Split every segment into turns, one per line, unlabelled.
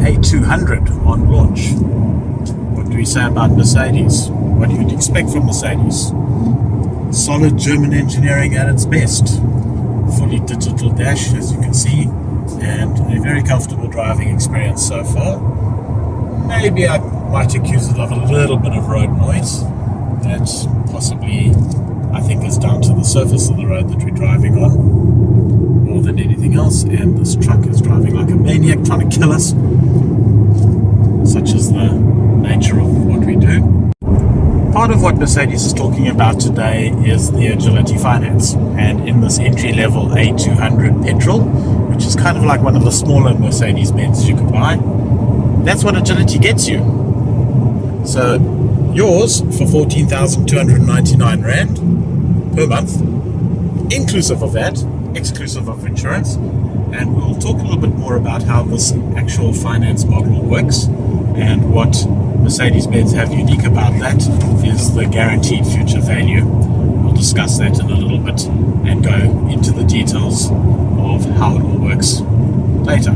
A200 on launch. What do we say about Mercedes? What you'd expect from Mercedes. Solid German engineering at its best. Fully digital dash, as you can see, and a very comfortable driving experience so far. Maybe I might accuse it of a little bit of road noise. That's possibly, I think, is down to the surface of the road that we're driving on more than anything else. And this truck is driving like a maniac, trying to kill us. Such is the nature of what we do. Part of what Mercedes is talking about today is the Agility Finance, and in this entry-level A200 petrol, which is kind of like one of the smaller Mercedes-Benz you can buy, that's what Agility gets you. So yours for 14,299 Rand per month, inclusive of that, exclusive of insurance, and we'll talk a little bit more about how this actual finance model works, and what Mercedes-Benz have unique about that is the guaranteed future value. We'll discuss that in a little bit and go into the details of how it all works later.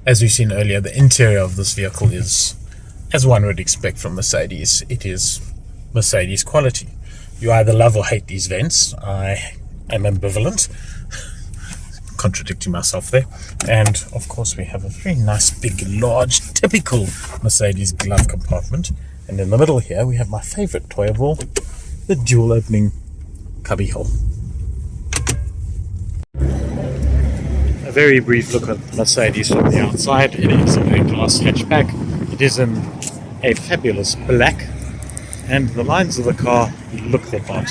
As we've seen earlier, the interior of this vehicle is, as one would expect from Mercedes, it is Mercedes quality. You either love or hate these vents. I am ambivalent. Contradicting myself there. And of course we have a very nice big large typical Mercedes glove compartment, and in the middle here we have my favorite toy of all, the dual opening cubby hole. A very brief look at Mercedes from the outside. It is a glass hatchback. It is in a fabulous black, and the lines of the car look the part.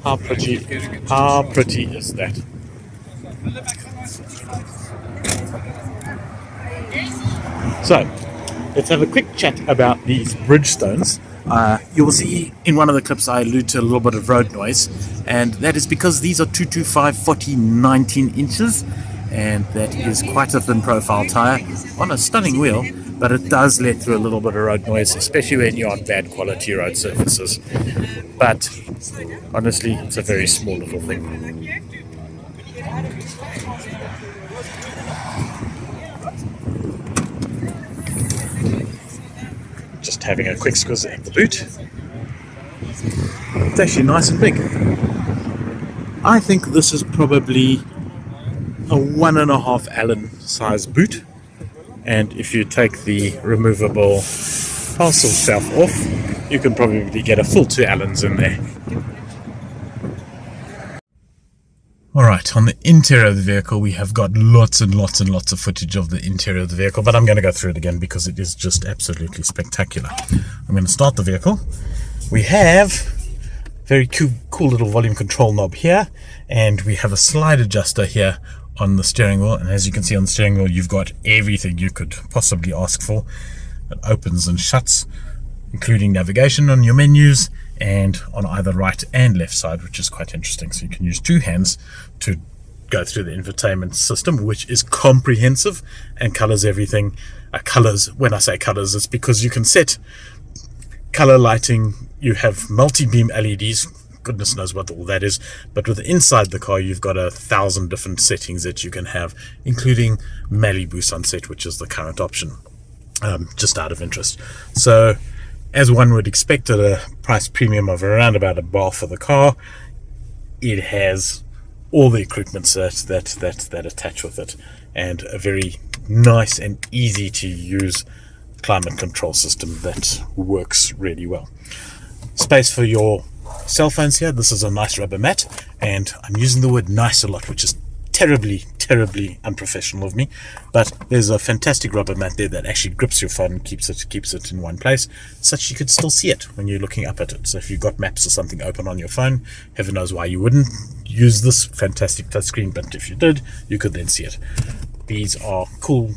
How pretty is that? So, let's have a quick chat about these Bridgestones. You will see in one of the clips I allude to a little bit of road noise, and that is because these are 225 40 19 inches, and that is quite a thin profile tyre on a stunning wheel, but it does let through a little bit of road noise, especially when you're on bad quality road surfaces. But honestly, it's a very small little thing. Just having a quick squiz at the boot. It's actually nice and big. I think this is probably a 1.5 Allen size boot. And if you take the removable parcel shelf off, you can probably get a full 2 Allens in there. Alright, on the interior of the vehicle we have got lots and lots and lots of footage of the interior of the vehicle, but I'm going to go through it again because it is just absolutely spectacular. I'm going to start the vehicle. We have very cool little volume control knob here, and we have a slide adjuster here on the steering wheel, and as you can see on the steering wheel you've got everything you could possibly ask for. It opens and shuts, including navigation on your menus and on either right and left side, which is quite interesting. So you can use 2 hands to go through the infotainment system, which is comprehensive and colors everything. Colors, when I say colors, it's because you can set color lighting. You have multi-beam LEDs, goodness knows what all that is, but with inside the car you've got 1,000 different settings that you can have, including Malibu Sunset, which is the current option, just out of interest. So as one would expect at a price premium of around about $1 for the car, it has all the equipment that attach with it, and a very nice and easy to use climate control system that works really well. Space for your cell phones here. This is a nice rubber mat, and I'm using the word nice a lot, which is terribly unprofessional of me, but there's a fantastic rubber mat there that actually grips your phone and keeps it in one place, such you could still see it when you're looking up at it. So if you've got maps or something open on your phone, heaven knows why you wouldn't use this fantastic touchscreen, but if you did, you could then see it. These are cool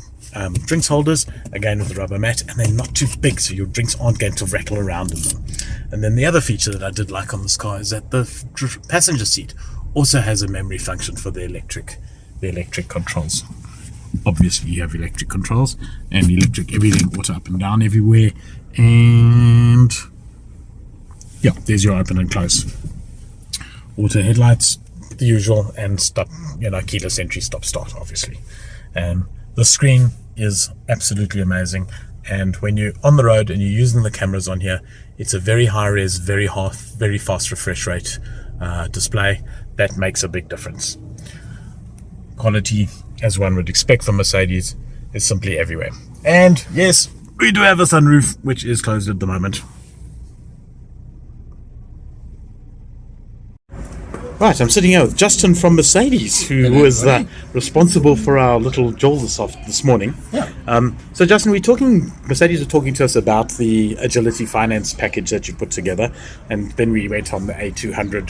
drinks holders, again with the rubber mat, and they're not too big, so your drinks aren't going to rattle around in them. And then the other feature that I did like on this car is that the passenger seat also has a memory function for the electric controls. Obviously you have electric controls and electric everything, auto up and down everywhere, and yeah, there's your open and close. Auto headlights, the usual, and stop, keyless entry, stop start, obviously. And the screen is absolutely amazing. And when you're on the road and you're using the cameras on here, it's a very high res, very fast refresh rate display. That makes a big difference. Quality, as one would expect from Mercedes, is simply everywhere. And yes, we do have a sunroof, which is closed at the moment. Right, I'm sitting here with Justin from Mercedes, who was responsible for our little Joel this morning.
Yeah.
So Justin, Mercedes are talking to us about the Agility Finance package that you put together, and then we went on the A200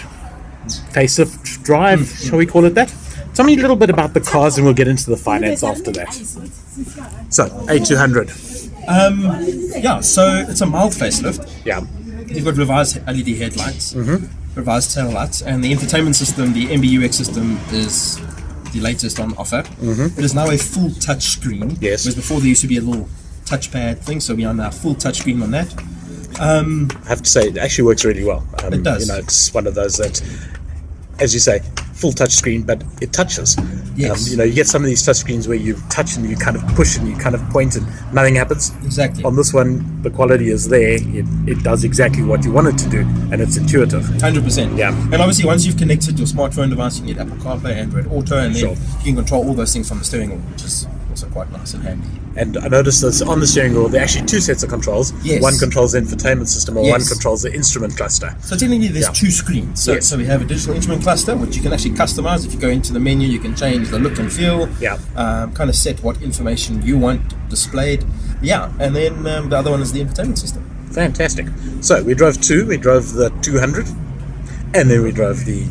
facelift drive, shall we call it that? Tell me a little bit about the cars, and we'll get into the finance after that. So, A200.
So it's a mild facelift.
Yeah.
You've got revised LED headlights, revised tail lights, and the entertainment system, the MBUX system, is the latest on offer. It is now a full touch screen.
Yes.
Whereas before there used to be a little touchpad thing, so we are now full touch screen on that.
I have to say, it actually works really well.
It does.
It's one of those that, as you say, full touch screen, but it touches.
Yes.
You get some of these touch screens where you touch and you kind of push and you kind of point and nothing happens.
Exactly.
On this one, the quality is there. It does exactly what you want it to do, and it's intuitive.
100%.
Yeah.
And obviously, once you've connected your smartphone device, you can get Apple CarPlay, Android Auto, and then
Sure.
you can control all those things from the steering wheel, which is also quite nice and handy.
And I noticed that on the steering wheel, there are actually two sets of controls.
Yes.
One controls the infotainment system, or
Yes.
one controls the instrument cluster.
So technically there's
Yeah.
two screens. So,
Yes.
so we have a digital instrument cluster, which you can actually customize. If you go into the menu, you can change the look and feel.
Yeah.
Kind of set what information you want displayed. Yeah. And then the other one is the infotainment system.
Fantastic. So we drove two. We drove the 200, and then we drove the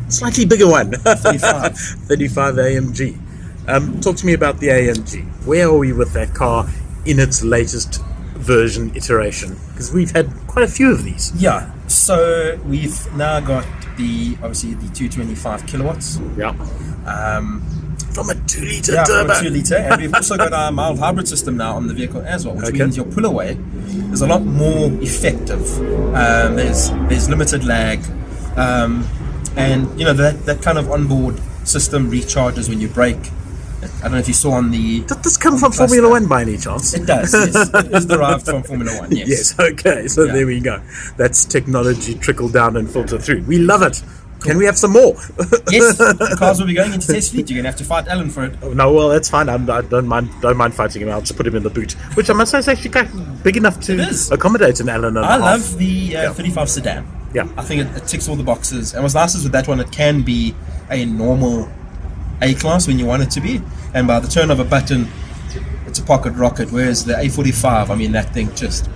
slightly bigger one,
35.
35 AMG. Talk to me about the AMG. Where are we with that car in its latest version iteration? Because we've had quite a few of these.
Yeah. So we've now got obviously the 225 kilowatts.
Yeah. From a 2-litre
Yeah,
turbo.
2 litre, and we've also got our mild hybrid system now on the vehicle as well, which
Okay.
means your pull away is a lot more effective. There's limited lag, and that kind of onboard system recharges when you brake. I don't know if you saw on the.
Does this come from
cluster.
Formula One by any chance?
It does. Yes, it is derived from Formula One. Yes.
Yes, okay, so
Yeah.
there we go. That's technology trickled down and filtered through. We love it. Can we have some more?
Yes, the cars will be going into test fleet. You're gonna have to fight Alan for it.
No, well, that's fine. I don't mind fighting him. I'll just put him in the boot, which I must say is actually quite big enough
It
to
is.
accommodate an Allen and a
I
half.
love the 35 sedan.
Yeah.
I think it ticks all the boxes. And what's nice is with that one, it can be a normal A-Class when you want it to be. And by the turn of a button, it's a pocket rocket. Whereas the A45, I mean, that thing just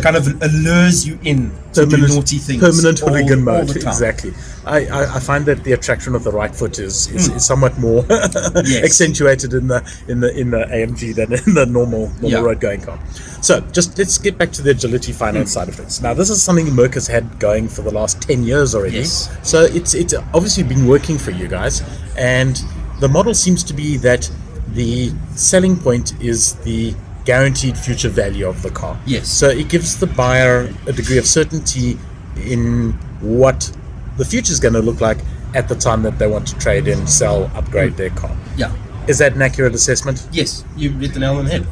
kind of allures you in to do naughty things.
Permanent
all
hooligan mode,
the time.
exactly. I find that the attraction of the right foot is somewhat more
Yes.
accentuated in the AMG than in the normal
Yeah.
road going car. So just let's get back to the agility finance side of things. Now this is something Merc has had going for the last 10 years already.
Yes.
So it's obviously been working for you guys, and the model seems to be that the selling point is the guaranteed future value of the car.
Yes.
So it gives the buyer a degree of certainty in what the future is going to look like at the time that they want to trade in, sell, upgrade their car.
Yeah.
Is that an accurate assessment?
Yes, you hit the nail on the head.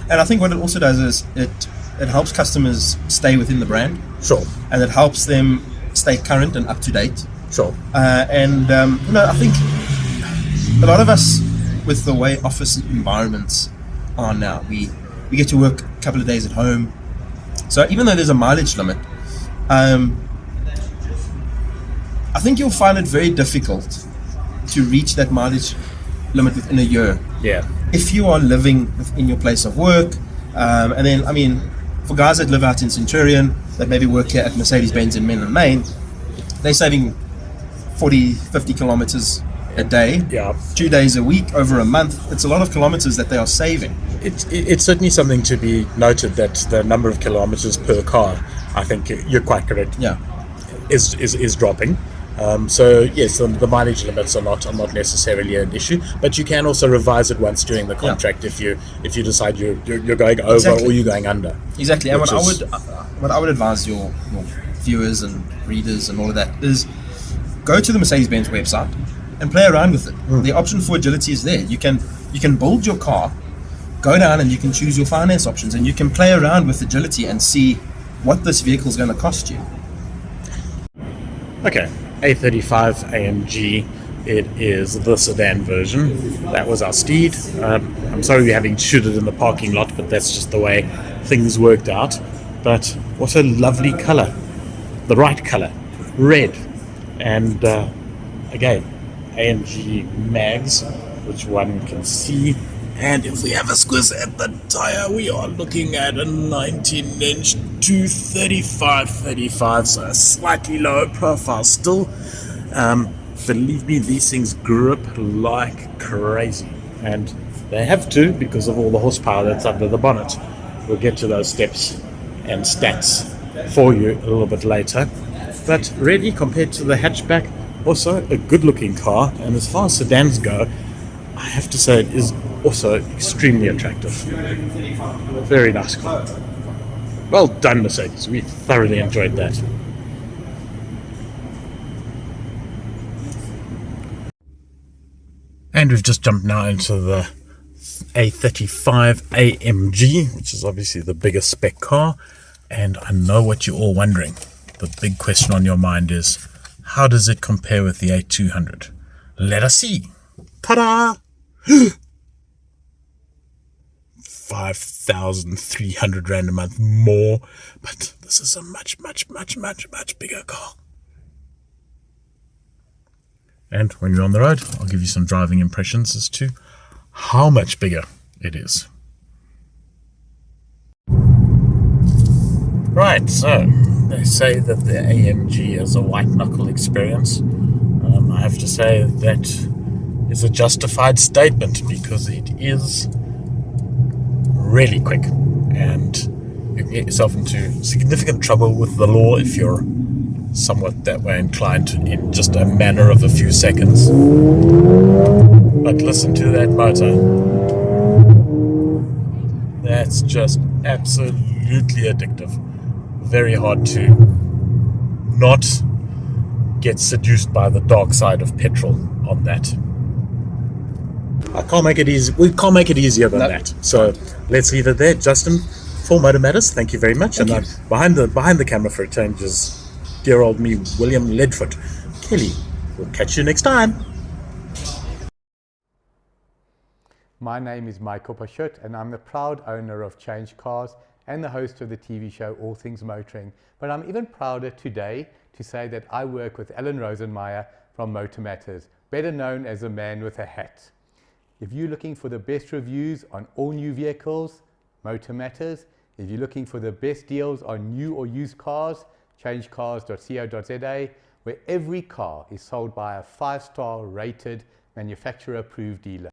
And I think what it also does is it helps customers stay within the brand,
Sure.
and it helps them stay current and up to date.
Sure.
I think a lot of us, with the way office environments are now, we get to work a couple of days at home. So even though there's a mileage limit, I think you'll find it very difficult to reach that mileage limit within a year.
Yeah.
If you are living within your place of work, and then, I mean, for guys that live out in Centurion, that maybe work here at Mercedes-Benz in Menlyn Main, they're saving 40, 50 kilometers a day,
Yeah.
2 days a week, over a month. It's a lot of kilometers that they are saving.
It's certainly something to be noted that the number of kilometers per car, I think you're quite correct,
Yeah.
is dropping. So yes, the mileage limits are not necessarily an issue, but you can also revise it once during the contract if you decide you're going over
Exactly.
or you're going under.
Exactly. And
Which
what I would advise your viewers and readers and all of that is, go to the Mercedes-Benz website and play around with it. The option for agility is there. You can build your car, go down and you can choose your finance options, and you can play around with agility and see what this vehicle is going to cost you.
Okay, A35 AMG. It is the sedan version. That was our steed. I'm sorry we're having to shoot it in the parking lot, but that's just the way things worked out. But what a lovely color. The right color. Red. And again, AMG mags, which one can see. And if we have a squiz at the tire, we are looking at a 19-inch 235/35, so a slightly lower profile still. Believe me, these things grip like crazy, and they have to because of all the horsepower that's under the bonnet. We'll get to those steps and stats for you a little bit later. But really, compared to the hatchback, also a good-looking car, and as far as sedans go, I have to say it is also extremely attractive. Very nice car. Well done, Mercedes. We thoroughly enjoyed that. And we've just jumped now into the A35 AMG, which is obviously the biggest spec car. And I know what you're all wondering. The big question on your mind is, how does it compare with the A200? Let us see. Ta-da! 5,300 Rand a month more. But this is a much bigger car. And when you're on the road, I'll give you some driving impressions as to how much bigger it is. Right, so they say that the AMG is a white knuckle experience. I have to say that is a justified statement because it is really quick, and you can get yourself into significant trouble with the law if you're somewhat that way inclined in just a matter of a few seconds. But listen to that motor. That's just absolutely addictive. Very hard to not get seduced by the dark side of petrol on that. I can't make it easy. We can't make it easier than that. So let's leave it there. Justin, for Motor Matters, thank you very much.
Thank
and
you.
Behind the camera for a change is dear old me, William Ledfoot. Kelly, we'll catch you next time.
My name is Michael Pashut, and I'm the proud owner of Change Cars and the host of the TV show All Things Motoring. But I'm even prouder today to say that I work with Alan Rosenmeyer from Motor Matters, better known as the man with a hat. If you're looking for the best reviews on all new vehicles, Motor Matters. If you're looking for the best deals on new or used cars, changecars.co.za, where every car is sold by a 5-star rated manufacturer approved dealer.